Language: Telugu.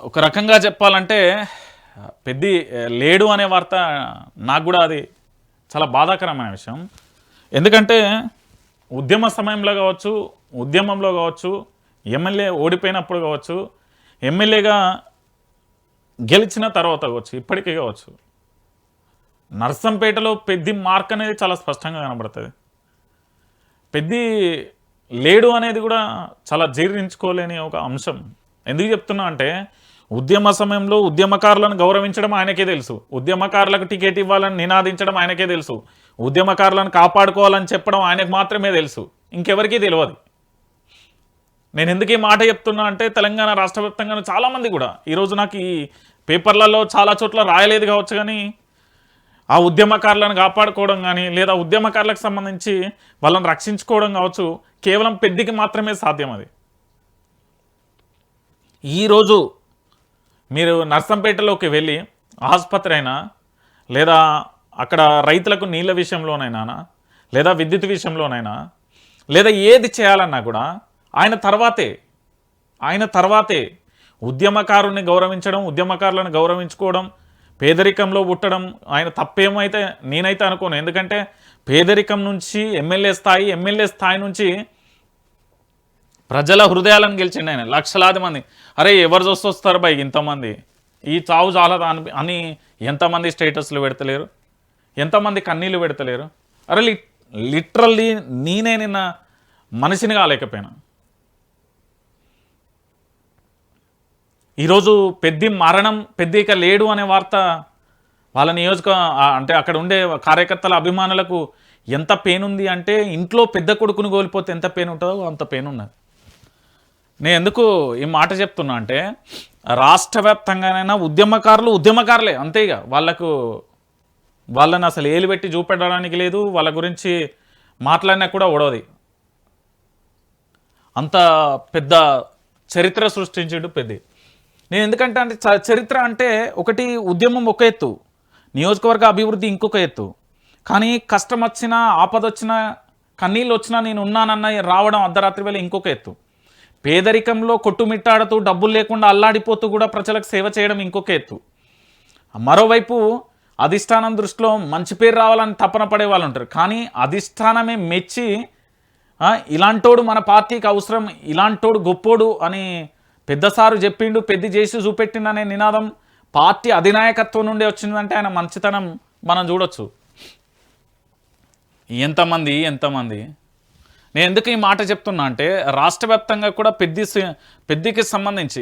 ఒక రకంగా చెప్పాలంటే పెద్ది లేడు అనే వార్త నాకు కూడా అది చాలా బాధాకరమైన విషయం. ఎందుకంటే ఉద్యమ సమయంలో కావచ్చు, ఉద్యమంలో కావచ్చు, ఎమ్మెల్యే ఓడిపోయినప్పుడు కావచ్చు, ఎమ్మెల్యేగా గెలిచిన తర్వాత కావచ్చు, ఇప్పటికీ కావచ్చు, నర్సంపేటలో పెద్ది మార్క్ అనేది చాలా స్పష్టంగా కనబడుతుంది. పెద్ది లేడు అనేది కూడా చాలా జీర్ణించుకోలేని ఒక అంశం. ఎందుకు చెప్తున్నా అంటే ఉద్యమ సమయంలో ఉద్యమకారులను గౌరవించడం ఆయనకే తెలుసు, ఉద్యమకారులకు టికెట్ ఇవ్వాలని నినాదించడం ఆయనకే తెలుసు, ఉద్యమకారులను కాపాడుకోవాలని చెప్పడం ఆయనకు మాత్రమే తెలుసు, ఇంకెవరికీ తెలియదు. నేను ఎందుకు ఈ మాట చెప్తున్నా అంటే తెలంగాణ రాష్ట్ర వ్యాప్తంగా చాలామంది కూడా ఈరోజు నాకు ఈ పేపర్లలో చాలా చోట్ల రాయలేదు కావచ్చు, కానీ ఆ ఉద్యమకారులను కాపాడుకోవడం కానీ లేదా ఉద్యమకారులకు సంబంధించి వాళ్ళని రక్షించుకోవడం కావచ్చు, కేవలం పెద్దికి మాత్రమే సాధ్యం. అది ఈరోజు మీరు నర్సంపేటలోకి వెళ్ళి ఆసుపత్రి అయినా లేదా అక్కడ రైతులకు నీళ్ళ విషయంలోనైనా లేదా విద్యుత్ విషయంలోనైనా లేదా ఏది చేయాలన్నా కూడా ఆయన తర్వాతే ఉద్యమకారుని గౌరవించడం, ఉద్యమకారులను గౌరవించుకోవడం, పేదరికంలో పుట్టడం ఆయన తప్పేమైతే నేనైతే అనుకోను. ఎందుకంటే పేదరికం నుంచి ఎమ్మెల్యే స్థాయి నుంచి ప్రజల హృదయాలను గెలిచిండు ఆయన. లక్షలాది మంది అరే ఎవరు చూస్తొస్తారు బై ఇంతమంది, ఈ చావు చాలా అని ఎంతమంది స్టేటస్లు పెడతలేరు, ఎంతమంది కన్నీళ్ళు పెడతలేరు. అరే లిటరల్లీ నేనే నిన్న మనిషిని కాలేకపోయినా. ఈరోజు పెద్దిక లేడు అనే వార్త వాళ్ళ అంటే అక్కడ ఉండే కార్యకర్తల అభిమానులకు ఎంత పెయిన్ ఉంది అంటే ఇంట్లో పెద్ద కొడుకుని కోల్పోతే ఎంత పెయిన్ ఉంటుందో అంత పెయిన్ ఉన్నది. నేను ఎందుకు ఈ మాట చెప్తున్నా అంటే రాష్ట్ర వ్యాప్తంగానైనా ఉద్యమకారులే అంతే. ఇక వాళ్ళని అసలు ఏలు పెట్టి చూపెట్టడానికి లేదు, వాళ్ళ గురించి మాట్లాడినా కూడా ఓడవది. అంత పెద్ద చరిత్ర సృష్టించాడు పెద్ది. నేను ఎందుకంటే చరిత్ర అంటే ఒకటి ఉద్యమం ఒక ఎత్తు, నియోజకవర్గ అభివృద్ధి ఇంకొక ఎత్తు. కానీ కష్టం వచ్చినా ఆపద వచ్చినా కన్నీళ్ళు వచ్చినా నేను ఉన్నానన్న రావడం అర్ధరాత్రి వేళ ఇంకొక ఎత్తు. పేదరికంలో కొట్టుమిట్టాడుతూ డబ్బులు లేకుండా అల్లాడిపోతూ కూడా ప్రజలకు సేవ చేయడం ఇంకొక ఎత్తు. మరోవైపు అధిష్టానం దృష్టిలో మంచి పేరు రావాలని తపన పడే వాళ్ళు ఉంటారు, కానీ అధిష్టానమే మెచ్చి ఇలాంటోడు మన పార్టీకి అవసరం, ఇలాంటోడు గొప్పోడు అని పెద్దసారు చెప్పిండు, పెద్ది చేసి చూపెట్టిండనే నినాదం పార్టీ అధినాయకత్వం నుండి వచ్చిందంటే ఆయన మంచితనం మనం చూడొచ్చు. ఎంతమంది నేను ఎందుకు ఈ మాట చెప్తున్నా అంటే రాష్ట్ర వ్యాప్తంగా కూడా పెద్దికి సంబంధించి